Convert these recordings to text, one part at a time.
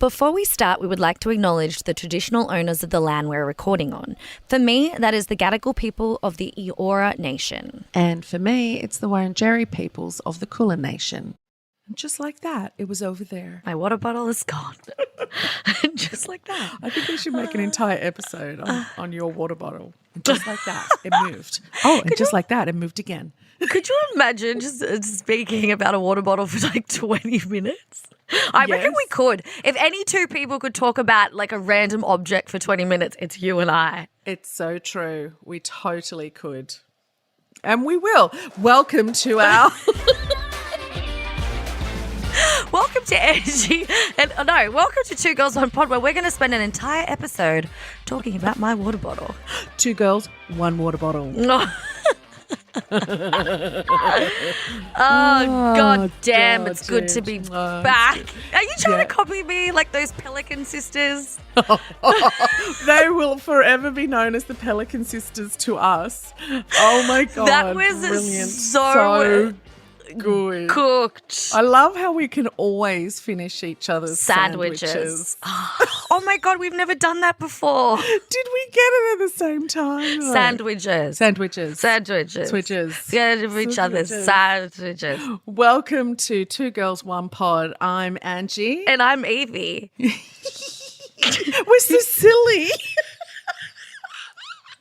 Before we start, we would like to acknowledge the traditional owners of the land we're recording on. For me, that is the Gadigal people of the Eora Nation. And for me, it's the Wurundjeri peoples of the Kulin Nation. And just like that, it was over there. My water bottle is gone. Just like that. I think we should make an entire episode on your water bottle. And just like that, it moved. Oh, and just like that, it moved again. Could you imagine just speaking about a water bottle for like 20 minutes? I reckon we could. If any two people could talk about like a random object for 20 minutes, it's you and I. It's so true. We totally could. And we will. Welcome to our... Welcome to Angie. Welcome to Two Girls, One Pod, where we're going to spend an entire episode talking about my water bottle. Two girls, one water bottle. God damn, God, it's good to be back. Are you trying to copy me like those Pelican sisters? They will forever be known as the Pelican sisters to us. Oh my God. That was brilliant. so good. Cooked. I love how we can always finish each other's sandwiches. Oh my God, we've never done that before. Did we get it at the same time? Sandwiches. Switches. Get each other's sandwiches. Welcome to Two Girls, One Pod. I'm Angie. And I'm Yvie. We're so silly.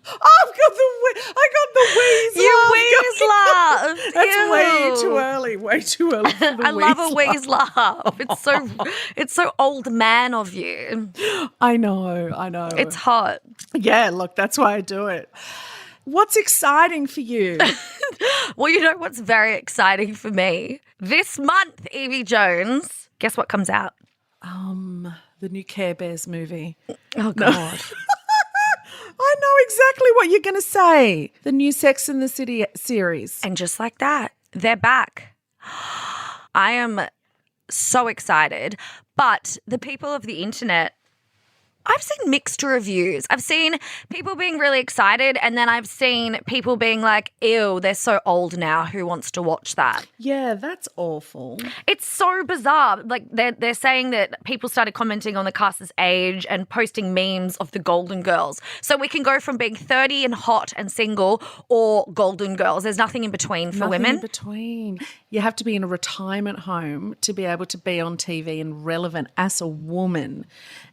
Oh, I got the wheeze laugh. You wheeze laugh. That's way too early. Way too early for the I love a wheeze wheeze laugh. It's so old man of you. I know. It's hot. Yeah, look, that's why I do it. What's exciting for you? Well, you know what's very exciting for me? This month, Yvie Jones, guess what comes out? The new Care Bears movie. Oh, God. I know exactly what you're going to say. The new Sex and the City series. And just like that, they're back. I am so excited. But the people of the internet, I've seen mixed reviews. I've seen people being really excited, and then I've seen people being like, ew, they're so old now. Who wants to watch that? Yeah, that's awful. It's so bizarre. Like they're saying that people started commenting on the cast's age and posting memes of the Golden Girls. So we can go from being 30 and hot and single or Golden Girls. There's nothing in between for women. Nothing in between. You have to be in a retirement home to be able to be on TV and relevant as a woman.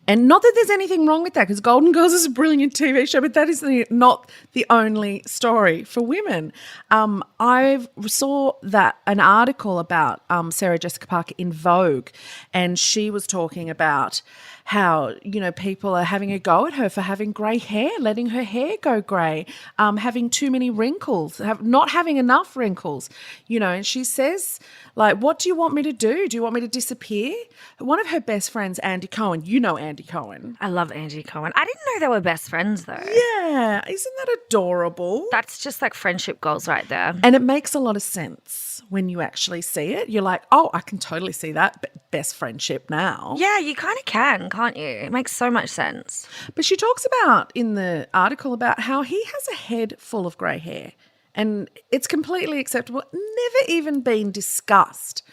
And not that there's anything wrong with that, because Golden Girls is a brilliant TV show, but that is not the only story for women. I saw an article about Sarah Jessica Parker in Vogue, and she was talking about how, people are having a go at her for having grey hair, letting her hair go grey, having too many wrinkles, not having enough wrinkles, and she says, like, what do you want me to do? Do you want me to disappear? One of her best friends, Andy Cohen, Andy Cohen. I love Andy Cohen. I didn't know they were best friends, though. Yeah, isn't that adorable? That's just like friendship goals right there. And it makes a lot of sense when you actually see it. You're like, oh, I can totally see that best friendship now. Yeah, you kind of can, can't you? It makes so much sense. But she talks about in the article about how he has a head full of grey hair and it's completely acceptable, never even been discussed.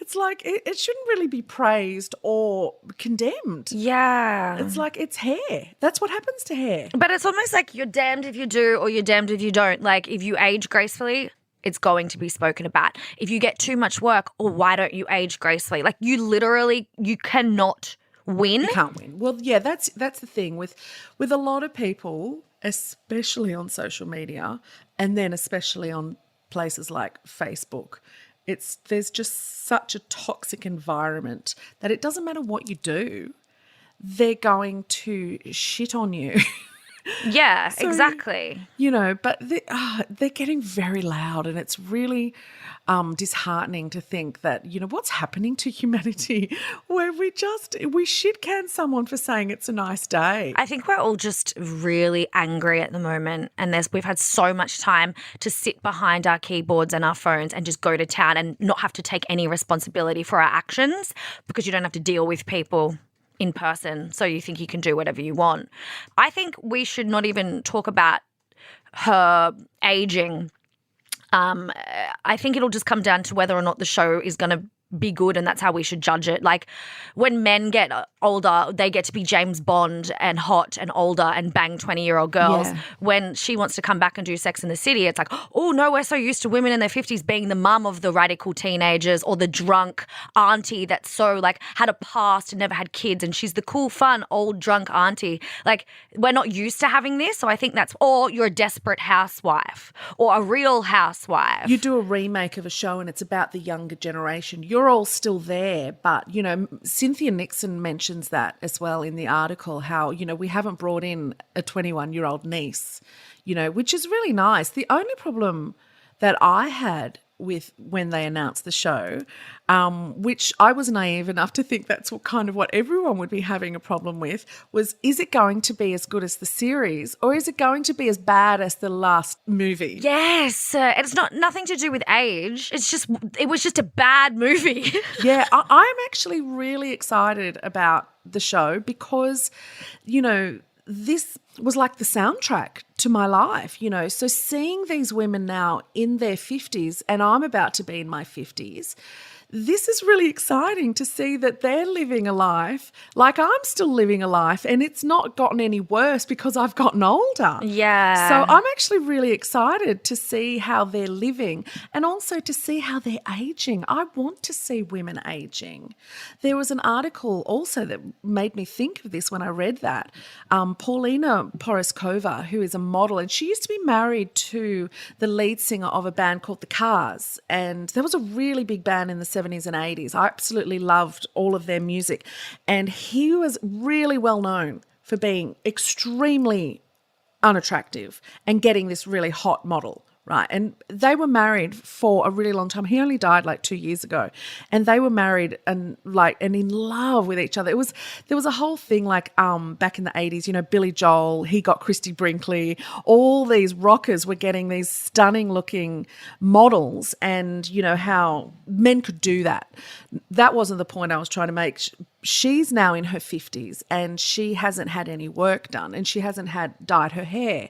It's like it shouldn't really be praised or condemned. Yeah. It's like it's hair. That's what happens to hair. But it's almost like you're damned if you do or you're damned if you don't. Like if you age gracefully, it's going to be spoken about. If you get too much work, or why don't you age gracefully? Like you cannot win. You can't win. Well, yeah, that's the thing with a lot of people, especially on social media and then especially on places like Facebook. There's just such a toxic environment that it doesn't matter what you do, they're going to shit on you. Yeah, so, exactly. But they're getting very loud, and it's really disheartening to think that, what's happening to humanity where we shit can someone for saying it's a nice day. I think we're all just really angry at the moment, and we've had so much time to sit behind our keyboards and our phones and just go to town and not have to take any responsibility for our actions, because you don't have to deal with people in person, so you think you can do whatever you want. I think we should not even talk about her aging. I think it'll just come down to whether or not the show is going to be good and that's how we should judge it. Like when men get older, they get to be James Bond and hot and older and bang 20-year-old girls. Yeah. When she wants to come back and do Sex in the City, it's like, oh no, we're so used to women in their 50s being the mum of the radical teenagers or the drunk auntie that's so like had a past and never had kids and she's the cool, fun, old drunk auntie. Like we're not used to having this. So I think that's, or you're a desperate housewife or a real housewife. You do a remake of a show and it's about the younger generation. You're all still there, but, you know, Cynthia Nixon mentions that as well in the article, how, you know, we haven't brought in a 21-year-old niece, you know, which is really nice. The only problem that I had with when they announced the show, which I was naive enough to think that's what everyone would be having a problem with, was is it going to be as good as the series or is it going to be as bad as the last movie? Yes, it's nothing to do with age. It was just a bad movie. Yeah, I'm actually really excited about the show because, you know, this was like the soundtrack to my life, you know. So seeing these women now in their 50s and I'm about to be in my 50s, this is really exciting to see that they're living a life like I'm still living a life and it's not gotten any worse because I've gotten older. Yeah. So I'm actually really excited to see how they're living and also to see how they're aging. I want to see women aging. There was an article also that made me think of this when I read that. Paulina Poroskova, who is a model, and she used to be married to the lead singer of a band called The Cars, and there was a really big band in the 70s and 80s. I absolutely loved all of their music. And he was really well known for being extremely unattractive and getting this really hot model, right? And they were married for a really long time. He only died like 2 years ago. And they were married and in love with each other. There was a whole thing like back in the 80s, you know, Billy Joel, he got Christy Brinkley. All these rockers were getting these stunning looking models and, you know, how men could do that. That wasn't the point I was trying to make. She's now in her 50s and she hasn't had any work done and she hasn't dyed her hair.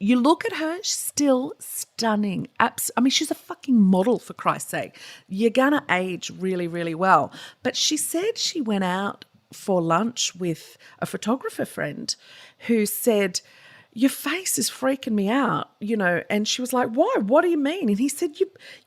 You look at her, she's still stunning. I mean, she's a fucking model, for Christ's sake. You're going to age really, really well. But she said she went out for lunch with a photographer friend who said, your face is freaking me out, you know. And she was like, why? What do you mean? And he said,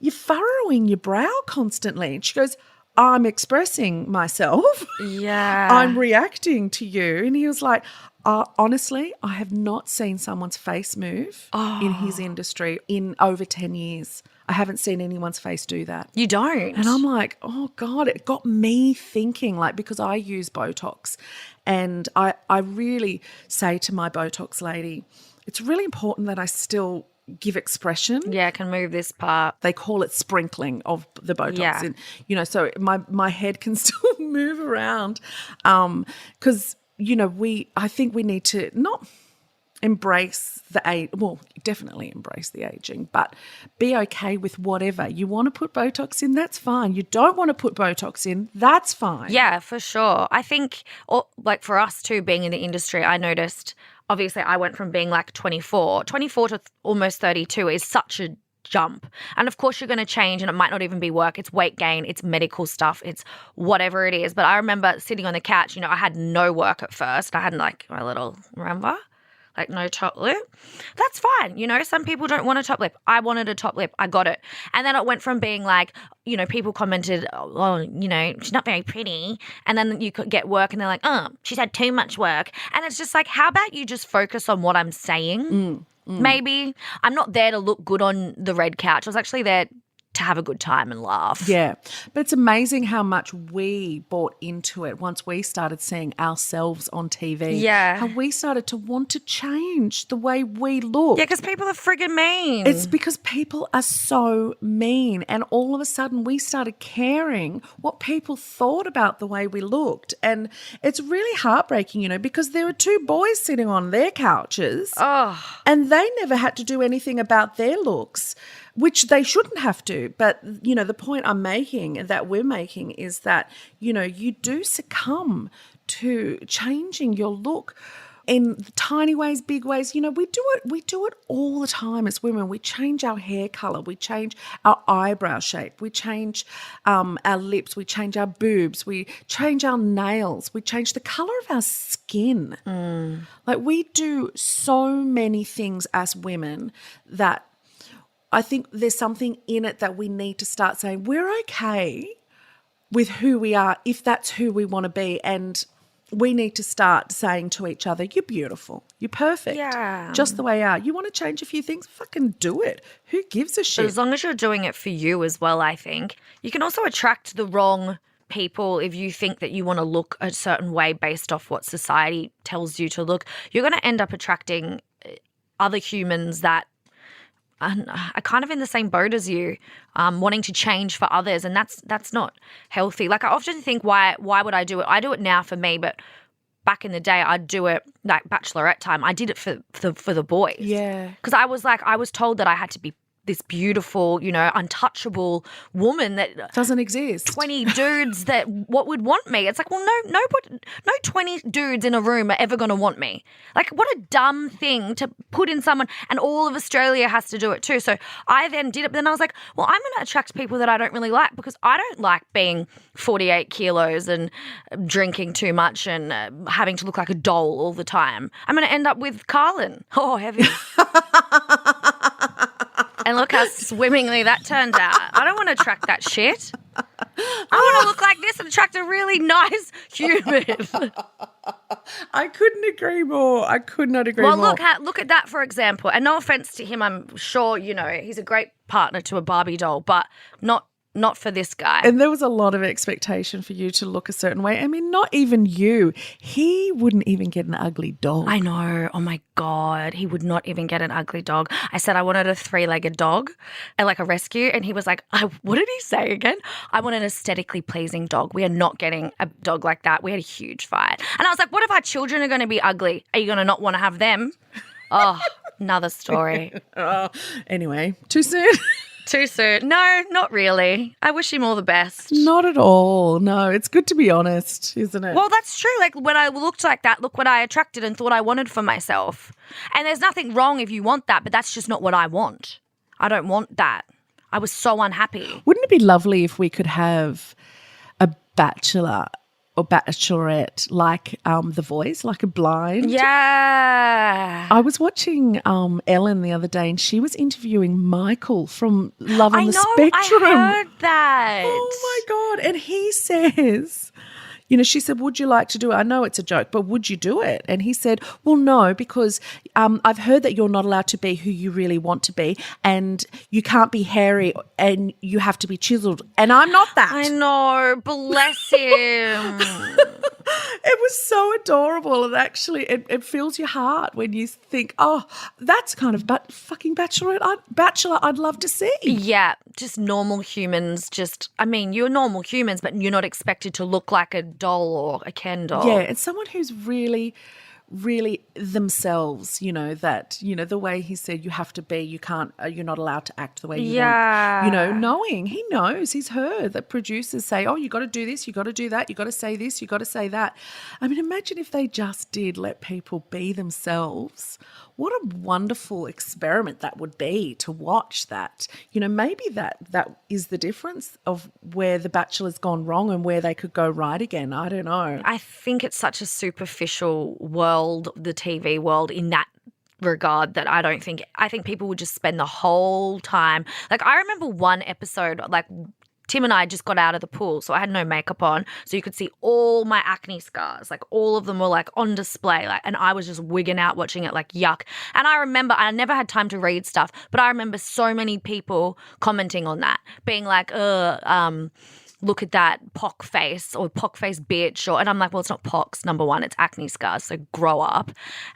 you're furrowing your brow constantly. And she goes, I'm expressing myself. Yeah. I'm reacting to you. And he was like, honestly, I have not seen someone's face move in his industry in over 10 years. I haven't seen anyone's face do that. You don't? And I'm like, oh, God, it got me thinking, like, because I use Botox and I really say to my Botox lady, it's really important that I still give expression. Yeah, I can move this part. They call it sprinkling of the Botox. Yeah. And, you know, so my head can still move around because, you know, I think we need to not embrace the age, well, definitely embrace the aging, but be okay with whatever. You want to put Botox in, that's fine. You don't want to put Botox in, that's fine. Yeah, for sure. I think, like for us too, being in the industry, I noticed, obviously I went from being like 24 to almost 32 is such a jump. And of course you're going to change and it might not even be work. It's weight gain, it's medical stuff, it's whatever it is. But I remember sitting on the couch, you know, I had no work at first. I had like my little, remember? Like no top lip. That's fine. You know, some people don't want a top lip. I wanted a top lip. I got it. And then it went from being like, you know, people commented, oh, you know, she's not very pretty. And then you could get work and they're like, oh, she's had too much work. And it's just like, how about you just focus on what I'm saying? Maybe I'm not there to look good on the red couch. I was actually there to have a good time and laugh. Yeah. But it's amazing how much we bought into it once we started seeing ourselves on TV. Yeah. How we started to want to change the way we look. Yeah, because people are friggin' mean. It's because people are so mean. And all of a sudden we started caring what people thought about the way we looked. And it's really heartbreaking, you know, because there were two boys sitting on their couches and they never had to do anything about their looks, which they shouldn't have to. But, you know, the point I'm making and that we're making is that, you know, you do succumb to changing your look in tiny ways, big ways. We do it all the time as women. We change our hair color, we change our eyebrow shape, we change our lips, we change our boobs, we change our nails, we change the color of our skin. Like, we do so many things as women that I think there's something in it that we need to start saying we're okay with who we are if that's who we want to be. And we need to start saying to each other, you're beautiful, you're perfect, just the way you are. You want to change a few things, fucking do it. Who gives a shit? But as long as you're doing it for you as well, I think. You can also attract the wrong people if you think that you want to look a certain way based off what society tells you to look. You're going to end up attracting other humans that are kind of in the same boat as you, wanting to change for others, and that's not healthy. Like, I often think, why would I do it? I do it now for me, but back in the day, I'd do it like bachelorette time. I did it for the boys. Yeah. Because I was told that I had to be this beautiful, untouchable woman that doesn't exist. 20 dudes that what would want me. It's like, well, no 20 dudes in a room are ever going to want me. Like, what a dumb thing to put in someone, and all of Australia has to do it too. So I then did it, but then I was like, well, I'm going to attract people that I don't really like, because I don't like being 48 kilos and drinking too much and having to look like a doll all the time. I'm going to end up with Carlin. Oh, heavy. And look how swimmingly that turned out. I don't want to attract that shit. I want to look like this and attract a really nice human. I couldn't agree more. I could not agree more. Well, look at that, for example. And no offense to him, I'm sure, he's a great partner to a Barbie doll, but not for this guy. And there was a lot of expectation for you to look a certain way. I mean, not even you. He wouldn't even get an ugly dog. I know. Oh, my God. He would not even get an ugly dog. I said I wanted a 3-legged dog, like a rescue. And he was like, what did he say again? I want an aesthetically pleasing dog. We are not getting a dog like that. We had a huge fight. And I was like, what if our children are going to be ugly? Are you going to not want to have them? Oh, another story. Anyway, too soon? Too soon. No, not really. I wish him all the best. Not at all. No, it's good to be honest, isn't it? Well, that's true. Like, when I looked like that, look what I attracted and thought I wanted for myself. And there's nothing wrong if you want that, but that's just not what I want. I don't want that. I was so unhappy. Wouldn't it be lovely if we could have a bachelor or bachelorette like The Voice, like a blind? Yeah. I was watching Ellen the other day, and she was interviewing Michael from Love on the Spectrum. I heard that. Oh my God. And he says, she said, would you like to do it? I know it's a joke, but would you do it? And he said, well, no, because I've heard that you're not allowed to be who you really want to be, and you can't be hairy, and you have to be chiseled. And I'm not that. I know. Bless him. It was so adorable, and actually it fills your heart when you think, oh, that's kind of fucking bachelor I'd love to see. Yeah, just normal humans. You're normal humans, but you're not expected to look like a doll or a Ken doll. Yeah, and someone who's really, really themselves, that, the way he said you have to be, you're not allowed to act the way you want. Knowing, he knows, he's heard that producers say, oh, you got to do this, you got to do that, you got to say this, you got to say that. I mean, imagine if they just did let people be themselves. What a wonderful experiment that would be to watch that. Maybe that is the difference of where The Bachelor's gone wrong and where they could go right again. I don't know. I think it's such a superficial world, the TV world, in that regard, that I think people would just spend the whole time. Like, I remember one episode, like, Tim and I just got out of the pool, so I had no makeup on, so you could see all my acne scars. Like, all of them were, like, on display, like, and I was just wigging out watching it, like, yuck. And I remember, I never had time to read stuff, but I remember so many people commenting on that, being like, look at that pock face, or pock face bitch, and I'm like, well, it's not pox, number one, it's acne scars, so grow up.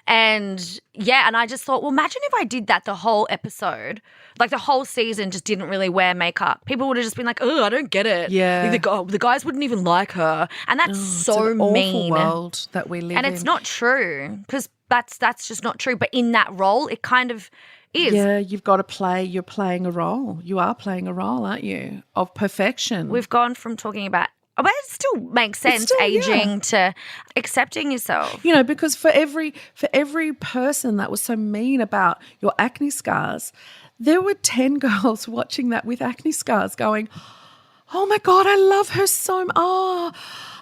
And yeah, and I just thought, well, imagine if I did that the whole episode, like the whole season, just didn't really wear makeup. People would have just been like, oh, I don't get it. Yeah. The guys wouldn't even like her. And that's so it's an mean. awful world that we live in. And it's not true, because that's just not true. But in that role, it kind of is. Yeah, you've got to play. You're playing a role. You are playing a role, aren't you? Of perfection. We've gone from talking about But it still makes sense, still, aging to accepting yourself. You know, because for every person that was so mean about your acne scars, there were 10 girls watching that with acne scars going, oh my God, I love her so much.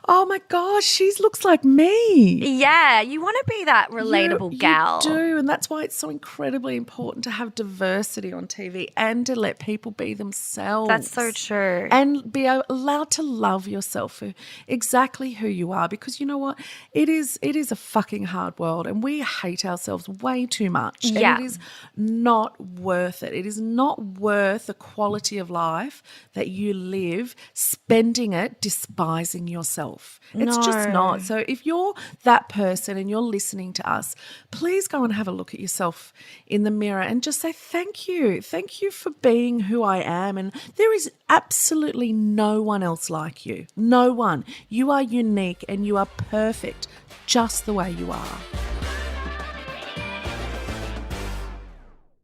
Oh my gosh, she looks like me. Yeah, you want to be that relatable gal. You do, and that's why it's so incredibly important to have diversity on TV and to let people be themselves. That's so true. And be allowed to love yourself for exactly who you are, because you know what? It is a fucking hard world, and we hate ourselves way too much. Yeah. And it is not worth it. It is not worth the quality of life that you live spending it despising yourself. It's just not. So if you're that person and you're listening to us, please go and have a look at yourself in the mirror and just say thank you. Thank you for being who I am. And there is absolutely no one else like you. No one. You are unique and you are perfect just the way you are.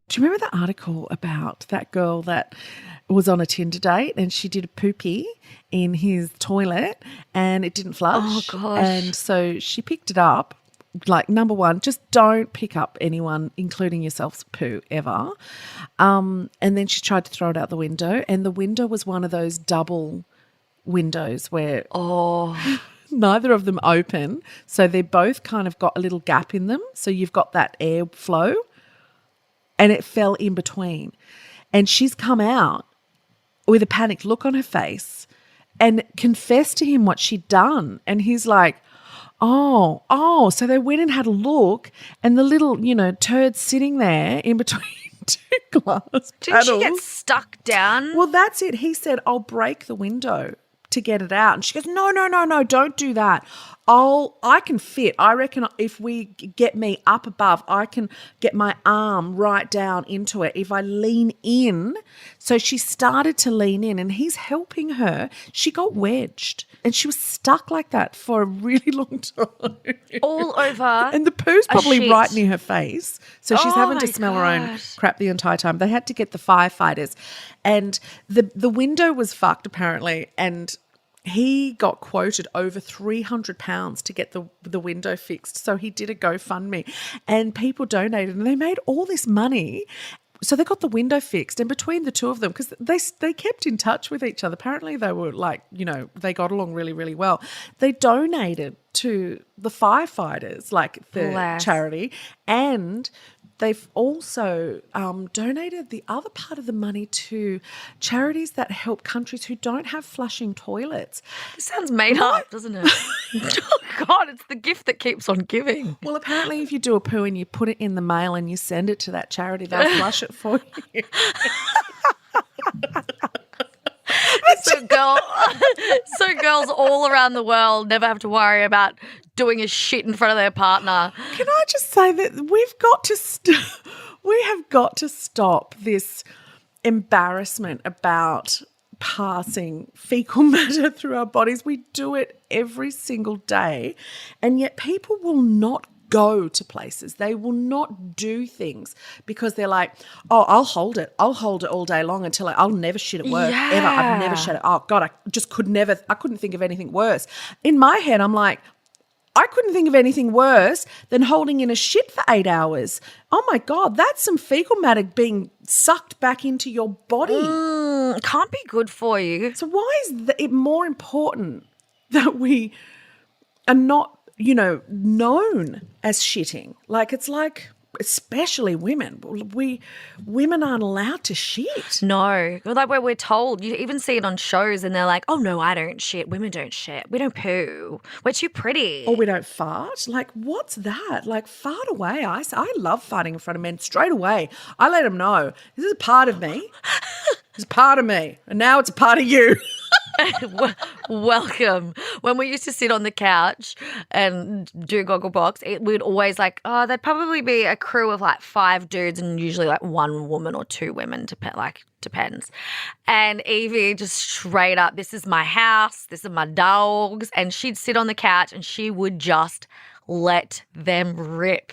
Do you remember the article about that girl that was on a Tinder date and she did a poopy in his toilet and it didn't flush? Oh, gosh. And so she picked it up. Like, number one, just don't pick up anyone, including yourself's poo, ever. And then she tried to throw it out the window, and the window was one of those double windows where neither of them open. So they're both kind of got a little gap in them. So you've got that airflow. And it fell in between. And she's come out with a panicked look on her face and confessed to him what she'd done. And he's like, oh. So they went and had a look, and the little, turd sitting there in between two glass panels. Didn't she get stuck down? Well, that's it. He said, I'll break the window to get it out. And she goes, no, don't do that. I can fit. I reckon if we get me up above, I can get my arm right down into it if I lean in. So she started to lean in and he's helping her. She got wedged and she was stuck like that for a really long time. All over. And the poo's probably right near her face. So she's having to smell her own crap the entire time. They had to get the firefighters. And the window was fucked apparently, and he got quoted over £300 to get the window fixed. So he did a GoFundMe and people donated and they made all this money. So they got the window fixed, and between the two of them, because they kept in touch with each other. Apparently they were like, they got along really, really well. They donated to the firefighters, like the charity, and they've also donated the other part of the money to charities that help countries who don't have flushing toilets. It sounds made up, doesn't it? Oh, God, it's the gift that keeps on giving. Well, apparently if you do a poo and you put it in the mail and you send it to that charity, they'll flush it for you. So girls all around the world never have to worry about doing a shit in front of their partner. Can I just say that we have got to stop this embarrassment about passing fecal matter through our bodies. We do it every single day, and yet people will not go to places. They will not do things because they're like, oh, I'll hold it all day long until I'll never shit at work ever. I've never shit it. Oh God, I couldn't think of anything worse. In my head, I'm like, I couldn't think of anything worse than holding in a shit for 8 hours. Oh my God, that's some fecal matter being sucked back into your body. Can't be good for you. So why is it more important that we are not, known as shitting? Like, it's like, especially women. Women aren't allowed to shit. No. Like where we're told, you even see it on shows and they're like, oh no, I don't shit. Women don't shit. We don't poo. We're too pretty. Or we don't fart. Like, what's that? Like, fart away. I love farting in front of men straight away. I let them know, this is a part of me. It's a part of me. And now it's a part of you. Welcome. When we used to sit on the couch and do Gogglebox, we'd always there'd probably be a crew of 5 dudes and usually 1 woman or 2 women, depends. And Yvie just straight up, this is my house, this is my dogs, and she'd sit on the couch and she would just let them rip.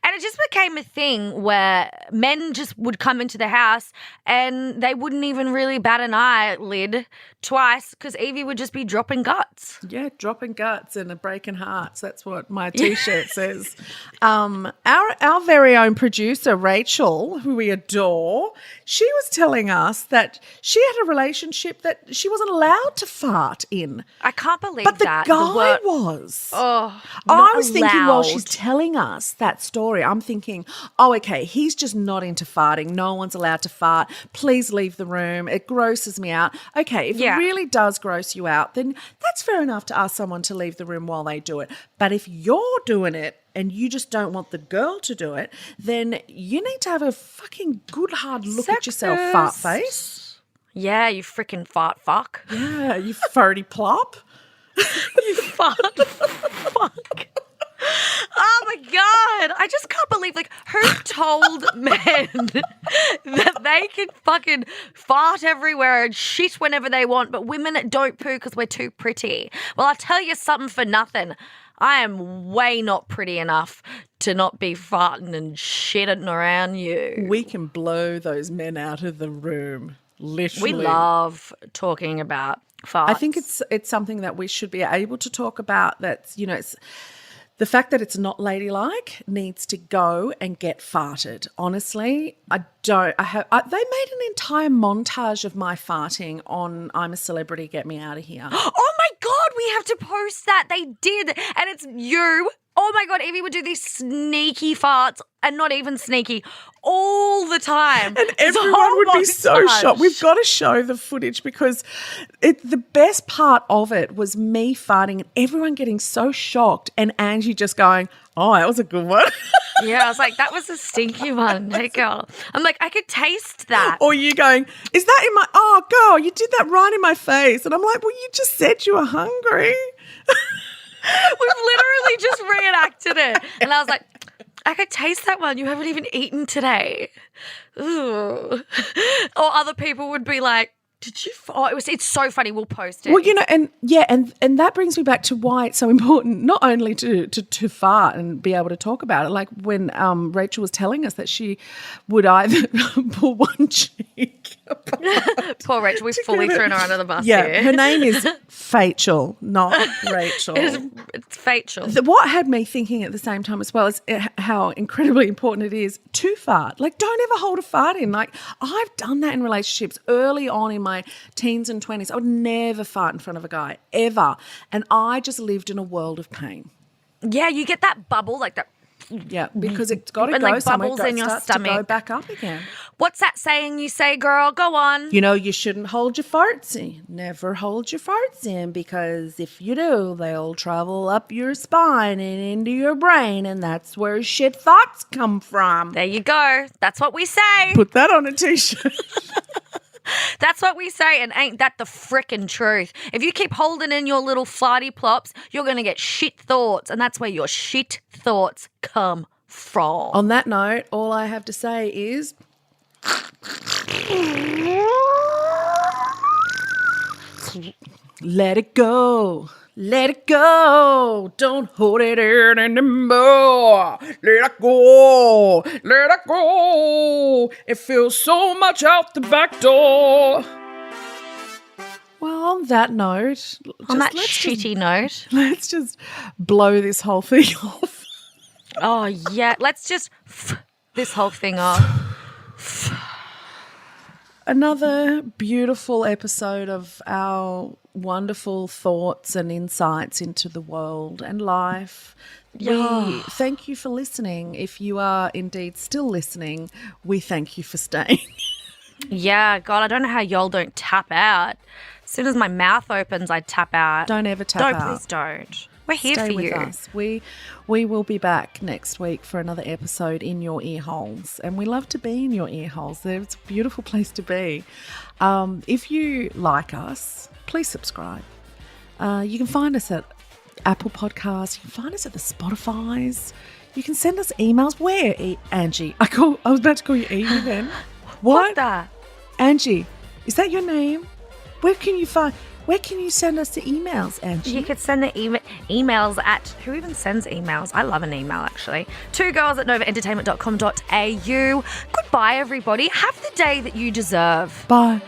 And it just became a thing where men just would come into the house and they wouldn't even really bat an eyelid twice because Yvie would just be dropping guts. Yeah, dropping guts and breaking hearts. That's what my T-shirt says. Our very own producer, Rachael, who we adore, she was telling us that she had a relationship that she wasn't allowed to fart in. I can't believe But the that. guy was. Oh, I was thinking while allowed. she's telling us that story, I'm thinking, oh, okay, he's just not into farting. No one's allowed to fart. Please leave the room. It grosses me out. Okay, if it really does gross you out, then that's fair enough to ask someone to leave the room while they do it. But if you're doing it and you just don't want the girl to do it, then you need to have a fucking good hard look at yourself, fart face. Yeah, you freaking fart fuck. Yeah, you farty plop. You fart fuck. Oh my God. I just can't believe, like, who told men that they can fucking fart everywhere and shit whenever they want, but women don't poo because we're too pretty? Well, I'll tell you something for nothing. I am way not pretty enough to not be farting and shitting around you. We can blow those men out of the room, literally. We love talking about farts. I think it's something that we should be able to talk about. That's, you know, it's the fact that it's not ladylike needs to go and get farted. Honestly, they made an entire montage of my farting on I'm a Celebrity, Get Me Out of Here. Oh my God, we have to post that. They did. And it's you. Oh my God, Yvie would do these sneaky farts, and not even sneaky, all the time. And everyone would be so shocked. We've got to show the footage because the best part of it was me farting and everyone getting so shocked and Angie just going, oh, that was a good one. Yeah, I was like, that was a stinky one. Hey, girl. I'm like, I could taste that. Or you going, is that in my, oh, girl, you did that right in my face. And I'm like, well, you just said you were hungry. We've literally just reenacted it. And I was like, I could taste that one. You haven't even eaten today. Ooh. Or other people would be like, did you? It's so funny. We'll post it. Well, you know, and that brings me back to why it's so important not only to fart and be able to talk about it. Like when Rachael was telling us that she would either pull one cheek. Poor Rachael. We've fully thrown her under the bus Yeah, here. her name is Fachel, not Rachael. It's Fachel. What had me thinking at the same time as well is how incredibly important it is to fart. Like, don't ever hold a fart in. Like, I've done that in relationships early on in my teens and 20s. I would never fart in front of a guy, ever. And I just lived in a world of pain. Yeah, you get that bubble, like that. Yeah, because it's got to And, go like, somewhere. bubbles in your starts to go stomach. back up again. What's that saying you say, girl? Go on. You know, you shouldn't hold your farts in. Never hold your farts in, because if you do, they'll travel up your spine and into your brain, and that's where shit thoughts come from. There you go. That's what we say. Put that on a T-shirt. That's what we say, and ain't that the frickin' truth? If you keep holding in your little farty plops, you're going to get shit thoughts, and that's where your shit thoughts come from. On that note, all I have to say is... let it go. Let it go. Don't hold it in anymore. Let it go. Let it go. It feels so much out the back door. Well, on that note, Shitty note. let's just blow this whole thing off. Oh, yeah. Let's just this whole thing off. Another beautiful episode of our wonderful thoughts and insights into the world and life. We thank you for listening. If you are indeed still listening, we thank you for staying. Yeah, God, I don't know how y'all don't tap out. As soon as my mouth opens, I tap out. Don't ever tap out. Please don't. We're here Stay for with you. us. We will be back next week for another episode in your ear holes, and we love to be in your ear holes. It's a beautiful place to be. If you like us, please subscribe. You can find us at Apple Podcasts. You can find us at the Spotifys. You can send us emails. Where, Angie? I was about to call you Yvie then. What? That? Angie, is that your name? Where can you find? Where can you send us the emails, Angie? You could send the emails at, who even sends emails? I love an email, actually. 2girls@novaentertainment.com.au. Goodbye, everybody. Have the day that you deserve. Bye.